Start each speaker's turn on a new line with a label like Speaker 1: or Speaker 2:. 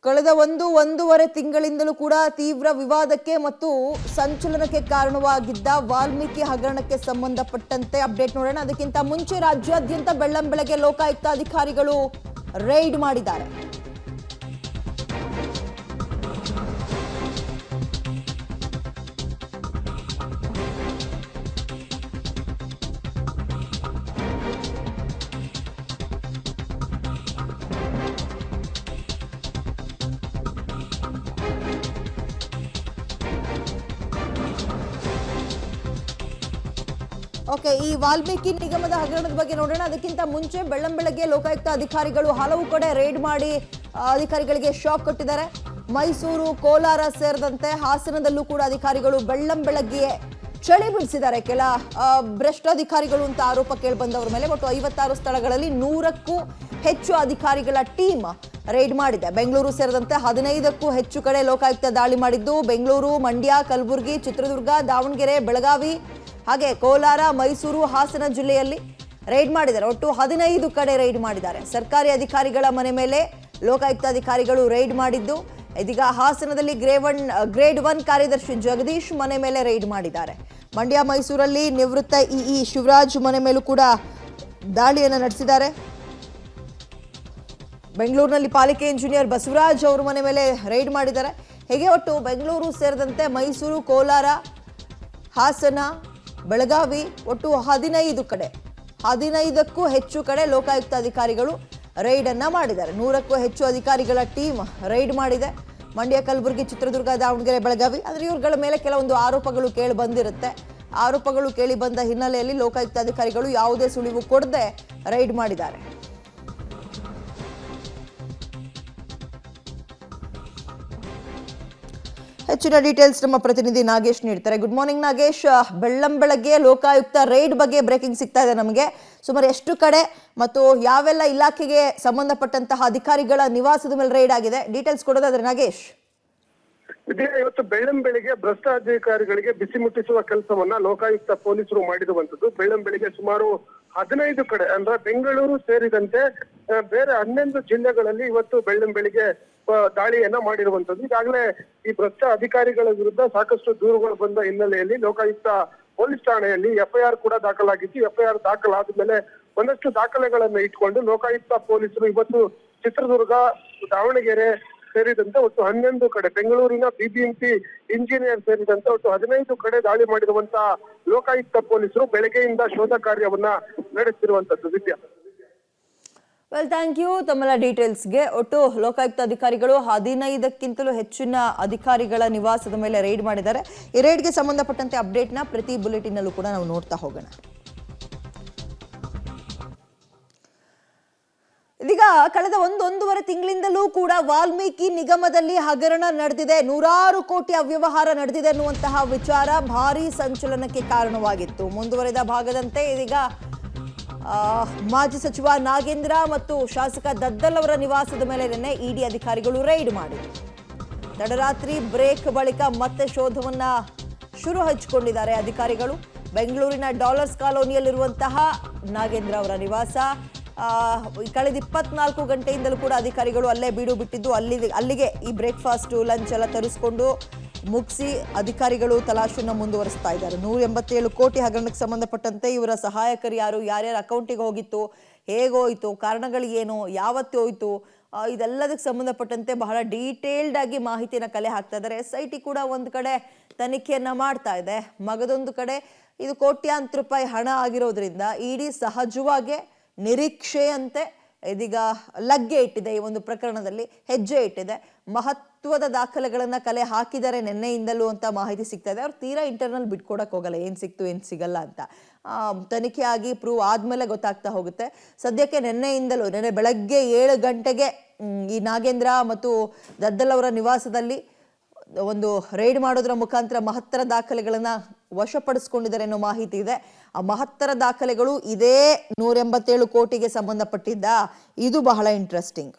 Speaker 1: ಕಳೆದ ಒಂದೂವರೆ ತಿಂಗಳಿಂದಲೂ ಕೂಡ ತೀವ್ರ ವಿವಾದಕ್ಕೆ ಮತ್ತು ಸಂಚಲನಕ್ಕೆ ಕಾರಣವಾಗಿದ್ದ ವಾಲ್ಮೀಕಿ ಹಗರಣಕ್ಕೆ ಸಂಬಂಧಪಟ್ಟಂತೆ ಅಪ್ಡೇಟ್ ನೋಡೋಣ. ಅದಕ್ಕಿಂತ ಮುಂಚೆ ರಾಜ್ಯಾದ್ಯಂತ ಬೆಳ್ಳಂಬೆಳಗ್ಗೆ ಲೋಕಾಯುಕ್ತ ಅಧಿಕಾರಿಗಳು ರೈಡ್ ಮಾಡಿದ್ದಾರೆ. ಓಕೆ, ಈ ವಾಲ್ಮೀಕಿ ನಿಗಮದ ಹಗರಣದ ಬಗ್ಗೆ ನೋಡೋಣ. ಅದಕ್ಕಿಂತ ಮುಂಚೆ ಬೆಳ್ಳಂಬೆಳಗ್ಗೆ ಲೋಕಾಯುಕ್ತ ಅಧಿಕಾರಿಗಳು ಹಲವು ಕಡೆ ರೈಡ್ ಮಾಡಿ ಅಧಿಕಾರಿಗಳಿಗೆ ಶಾಕ್ ಕೊಟ್ಟಿದ್ದಾರೆ. ಮೈಸೂರು, ಕೋಲಾರ ಸೇರಿದಂತೆ ಹಾಸನದಲ್ಲೂ ಕೂಡ ಅಧಿಕಾರಿಗಳು ಬೆಳ್ಳಂಬೆಳಗ್ಗೆ ಚಳಿ ಬಿಡಿಸಿದ್ದಾರೆ. ಕೆಲ ಭ್ರಷ್ಟ ಅಧಿಕಾರಿಗಳು ಅಂತ ಆರೋಪ ಕೇಳಿಬಂದವರ ಮೇಲೆ ಒಟ್ಟು 56 ಸ್ಥಳಗಳಲ್ಲಿ 100ಕ್ಕೂ ಹೆಚ್ಚು ಅಧಿಕಾರಿಗಳ ಟೀಮ್ ರೈಡ್ ಮಾಡಿದೆ. ಬೆಂಗಳೂರು ಸೇರಿದಂತೆ 15ಕ್ಕೂ ಹೆಚ್ಚು ಕಡೆ ಲೋಕಾಯುಕ್ತ ದಾಳಿ ಮಾಡಿದ್ದು ಬೆಂಗಳೂರು, ಮಂಡ್ಯ, ಕಲಬುರಗಿ, ಚಿತ್ರದುರ್ಗ, ದಾವಣಗೆರೆ, ಬೆಳಗಾವಿ ಹಾಗೆ ಕೋಲಾರ, ಮೈಸೂರು, ಹಾಸನ ಜಿಲ್ಲೆಯಲ್ಲಿ ರೈಡ್ ಮಾಡಿದ್ದಾರೆ. ಒಟ್ಟು 15 ಕಡೆ ರೈಡ್ ಮಾಡಿದ್ದಾರೆ. ಸರ್ಕಾರಿ ಅಧಿಕಾರಿಗಳ ಮನೆ ಮೇಲೆ ಲೋಕಾಯುಕ್ತ ಅಧಿಕಾರಿಗಳು ರೈಡ್ ಮಾಡಿದ್ದು, ಇದೀಗ ಹಾಸನದಲ್ಲಿ ಗ್ರೇಡ್ 1 ಕಾರ್ಯದರ್ಶಿ ಜಗದೀಶ್ ಮನೆ ಮೇಲೆ ರೈಡ್ ಮಾಡಿದ್ದಾರೆ. ಮಂಡ್ಯ, ಮೈಸೂರಲ್ಲಿ ನಿವೃತ್ತ ಇಇ ಶಿವರಾಜ್ ಮನೆ ಮೇಲೂ ಕೂಡ ದಾಳಿಯನ್ನು ನಡೆಸಿದ್ದಾರೆ. ಬೆಂಗಳೂರಿನಲ್ಲಿ ಪಾಲಿಕೆ ಇಂಜಿನಿಯರ್ ಬಸವರಾಜ್ ಅವರ ಮನೆ ಮೇಲೆ ರೈಡ್ ಮಾಡಿದ್ದಾರೆ. ಹೀಗೆ ಒಟ್ಟು ಬೆಂಗಳೂರು ಸೇರಿದಂತೆ ಮೈಸೂರು, ಕೋಲಾರ, ಹಾಸನ, ಬೆಳಗಾವಿ ಒಟ್ಟು 15ಕ್ಕೂ ಹೆಚ್ಚು ಕಡೆ ಲೋಕಾಯುಕ್ತ ಅಧಿಕಾರಿಗಳು ರೈಡ್ ಅನ್ನ ಮಾಡಿದ್ದಾರೆ. 100ಕ್ಕೂ ಹೆಚ್ಚು ಅಧಿಕಾರಿಗಳ ಟೀಮ್ ರೈಡ್ ಮಾಡಿದೆ. ಮಂಡ್ಯ, ಕಲಬುರಗಿ, ಚಿತ್ರದುರ್ಗ, ದಾವಣಗೆರೆ, ಬೆಳಗಾವಿ. ಆದರೆ ಇವ್ರಗಳ ಮೇಲೆ ಕೆಲವೊಂದು ಆರೋಪಗಳು ಕೇಳಿ ಬಂದಿರುತ್ತೆ. ಆರೋಪಗಳು ಕೇಳಿ ಬಂದ ಹಿನ್ನೆಲೆಯಲ್ಲಿ ಲೋಕಾಯುಕ್ತ ಅಧಿಕಾರಿಗಳು ಯಾವುದೇ ಸುಳಿವು ಕೊಡದೆ ರೈಡ್ ಮಾಡಿದ್ದಾರೆ. ಹೆಚ್ಚಿನ ಡೀಟೇಲ್ಸ್ ನಮ್ಮ ಪ್ರತಿನಿಧಿ ನಾಗೇಶ್ ನೀಡ್ತಾರೆ. Good morning Nagesh. ಬೆಳ್ಳಂಬೆಳಗ್ಗೆ ಲೋಕಾಯುಕ್ತ ರೈಡ್ ಬಗ್ಗೆ ಬ್ರೇಕಿಂಗ್ ಸಿಗ್ತಾ ಇದೆ ನಮಗೆ. ಸುಮಾರು ಎಷ್ಟು ಕಡೆ ಮತ್ತು ಯಾವೆಲ್ಲ ಇಲಾಖೆಗೆ ಸಂಬಂಧಪಟ್ಟಂತಹ ಅಧಿಕಾರಿಗಳ ನಿವಾಸದ ಮೇಲೆ ರೈಡ್ ಆಗಿದೆ, ಡೀಟೇಲ್ಸ್ ಕೊಡೋದಾದ್ರೆ ನಾಗೇಶ್.
Speaker 2: ಇವತ್ತು ಬೆಳ್ಳಂಬೆಳಿಗ್ಗೆ ಭ್ರಷ್ಟ ಅಧಿಕಾರಿಗಳಿಗೆ ಬಿಸಿ ಮುಟ್ಟಿಸುವ ಕೆಲಸವನ್ನ ಲೋಕಾಯುಕ್ತ ಪೊಲೀಸರು ಮಾಡಿರುವಂತದ್ದು. ಬೆಳ್ಳಂಬೆಳಿಗ್ಗೆ ಸುಮಾರು 15 ಕಡೆ ಅಂದ್ರೆ ಬೆಂಗಳೂರು ಸೇರಿದಂತೆ ಬೇರೆ 11 ಜಿಲ್ಲೆಗಳಲ್ಲಿ ಇವತ್ತು ಬೆಳ್ಳಂಬೆಳಿಗ್ಗೆ ದಾಳಿಯನ್ನ ಮಾಡಿರುವಂತದ್ದು. ಈಗಾಗಲೇ ಈ ಭ್ರಷ್ಟ ಅಧಿಕಾರಿಗಳ ವಿರುದ್ಧ ಸಾಕಷ್ಟು ದೂರುಗಳು ಬಂದ ಹಿನ್ನೆಲೆಯಲ್ಲಿ ಲೋಕಾಯುಕ್ತ ಪೊಲೀಸ್ ಠಾಣೆಯಲ್ಲಿ ಎಫ್ಐಆರ್ ಕೂಡ ದಾಖಲಾಗಿತ್ತು. ಎಫ್ಐಆರ್ ದಾಖಲಾದ ಮೇಲೆ ಒಂದಷ್ಟು ದಾಖಲೆಗಳನ್ನ ಇಟ್ಕೊಂಡು ಲೋಕಾಯುಕ್ತ ಪೊಲೀಸರು ಇವತ್ತು ಚಿತ್ರದುರ್ಗ, ದಾವಣಗೆರೆ ಸೇರಿದಂತೆ ಒಟ್ಟು 11 ಕಡೆ, ಬೆಂಗಳೂರಿನ ಬಿಬಿಎಂಪಿ ಇಂಜಿನಿಯರ್ ಸೇರಿದಂತೆ ಒಟ್ಟು 15 ಕಡೆ ದಾಳಿ ಮಾಡಿರುವಂತಹ ಲೋಕಾಯುಕ್ತ ಪೊಲೀಸರು ಬೆಳಗ್ಗೆಯಿಂದ ಶೋಧ ಕಾರ್ಯವನ್ನ ನಡೆಸಿರುವಂತದ್ದು. ವಿದ್ಯಾ,
Speaker 1: ವೆಲ್, ಥ್ಯಾಂಕ್ ಯು ತಮ್ಮೆಲ್ಲ ಡೀಟೇಲ್ಸ್ಗೆ. ಒಟ್ಟು ಲೋಕಾಯುಕ್ತ ಅಧಿಕಾರಿಗಳು 15ಕ್ಕಿಂತಲೂ ಹೆಚ್ಚಿನ ಅಧಿಕಾರಿಗಳ ನಿವಾಸದ ಮೇಲೆ ರೈಡ್ ಮಾಡಿದ್ದಾರೆ. ಈ ರೈಡ್ಗೆ ಸಂಬಂಧಪಟ್ಟಂತೆ ಅಪ್ಡೇಟ್ನ ಪ್ರತಿ ಬುಲೆಟಿನ್ನಲ್ಲೂ ಕೂಡ ನಾವು ನೋಡ್ತಾ ಹೋಗೋಣ. ಇದೀಗ ಕಳೆದ ಒಂದೂವರೆ ತಿಂಗಳಿಂದಲೂ ಕೂಡ ವಾಲ್ಮೀಕಿ ನಿಗಮದಲ್ಲಿ ಹಗರಣ ನಡೆದಿದೆ, 100 ಕೋಟಿ ಅವ್ಯವಹಾರ ನಡೆದಿದೆ ಅನ್ನುವಂತಹ ವಿಚಾರ ಭಾರೀ ಸಂಚಲನಕ್ಕೆ ಕಾರಣವಾಗಿತ್ತು. ಮುಂದುವರೆದ ಭಾಗದಂತೆ ಇದೀಗ ಮಾಜಿ ಸಚಿವ ನಾಗೇಂದ್ರ ಮತ್ತು ಶಾಸಕ ದದ್ದಲ್ ಅವರ ನಿವಾಸದ ಮೇಲೆ ನಿನ್ನೆ ಇಡಿ ಅಧಿಕಾರಿಗಳು ರೈಡ್ ಮಾಡಿದರು. ತಡರಾತ್ರಿ ಬ್ರೇಕ್ ಬಳಿಕ ಮತ್ತೆ ಶೋಧವನ್ನ ಶುರು ಹಚ್ಚಿಕೊಂಡಿದ್ದಾರೆ ಅಧಿಕಾರಿಗಳು. ಬೆಂಗಳೂರಿನ ಡಾಲರ್ಸ್ ಕಾಲೋನಿಯಲ್ಲಿರುವಂತಹ ನಾಗೇಂದ್ರ ಅವರ ನಿವಾಸ ಕಳೆದ 24 ಗಂಟೆಯಿಂದಲೂ ಕೂಡ ಅಧಿಕಾರಿಗಳು ಅಲ್ಲೇ ಬೀಡು ಬಿಟ್ಟಿದ್ದು, ಅಲ್ಲಿಗೆ ಈ ಬ್ರೇಕ್ಫಾಸ್ಟ್, ಲಂಚ್ ಎಲ್ಲ ತರಿಸ್ಕೊಂಡು ಮುಗಿಸಿ ಅಧಿಕಾರಿಗಳು ತಲಾಶನ್ನು ಮುಂದುವರಿಸ್ತಾ ಇದ್ದಾರೆ. 187 ಕೋಟಿ ಹಗರಣಕ್ಕೆ ಸಂಬಂಧಪಟ್ಟಂತೆ ಇವರ ಸಹಾಯಕರು ಯಾರು, ಯಾರ್ಯಾರ ಅಕೌಂಟಿಗೆ ಹೋಗಿತ್ತು, ಹೇಗೋಯ್ತು, ಕಾರಣಗಳು ಏನು, ಯಾವತ್ತು ಹೋಯ್ತು, ಇದೆಲ್ಲದಕ್ಕೆ ಸಂಬಂಧಪಟ್ಟಂತೆ ಬಹಳ ಡೀಟೇಲ್ಡ್ ಆಗಿ ಮಾಹಿತಿನ ಕಲೆ ಹಾಕ್ತಾ ಇದ್ದಾರೆ. SIT ಕೂಡ ಒಂದು ಕಡೆ ತನಿಖೆಯನ್ನ ಮಾಡ್ತಾ ಇದೆ, ಮಗದೊಂದು ಕಡೆ ಇದು ಕೋಟ್ಯಾಂತರ ರೂಪಾಯಿ ಹಣ ಆಗಿರೋದ್ರಿಂದ ಇಡಿ ಸಹಜವಾಗಿ ನಿರೀಕ್ಷೆಯಂತೆ ಇದೀಗ ಲಗ್ಗೆ ಇಟ್ಟಿದೆ. ಈ ಒಂದು ಪ್ರಕರಣದಲ್ಲಿ ಹೆಜ್ಜೆ ಇಟ್ಟಿದೆ. ಮಹತ್ವದ ದಾಖಲೆಗಳನ್ನ ಕಲೆ ಹಾಕಿದ್ದಾರೆ ನಿನ್ನೆಯಿಂದಲೂ ಅಂತ ಮಾಹಿತಿ ಸಿಗ್ತಾ ಇದೆ. ಅವ್ರು ತೀರಾ ಇಂಟರ್ನಲ್ ಬಿಟ್ಕೊಡಕ್ ಹೋಗಲ್ಲ, ಏನ್ ಸಿಕ್ತು ಏನ್ ಸಿಗಲ್ಲ ಅಂತ. ತನಿಖೆ ಆಗಿ ಪ್ರೂವ್ ಆದ್ಮೇಲೆ ಗೊತ್ತಾಗ್ತಾ ಹೋಗುತ್ತೆ. ಸದ್ಯಕ್ಕೆ ನಿನ್ನೆ ಬೆಳಗ್ಗೆ 7 ಗಂಟೆಗೆ ಈ ನಾಗೇಂದ್ರ ಮತ್ತು ದದ್ದಲ್ ಅವರ ನಿವಾಸದಲ್ಲಿ ಒಂದು ರೈಡ್ ಮಾಡೋದ್ರ ಮುಖಾಂತರ ಮಹತ್ತರ ದಾಖಲೆಗಳನ್ನ ವಶಪಡಿಸಿಕೊಂಡಿದ್ದಾರೆ ಅನ್ನೋ ಮಾಹಿತಿ ಇದೆ. ಆ ಮಹತ್ತರ ದಾಖಲೆಗಳು ಇದೇ 187 ಕೋಟಿಗೆ ಸಂಬಂಧಪಟ್ಟಿದ್ದ. ಇದು ಬಹಳ ಇಂಟ್ರೆಸ್ಟಿಂಗ್.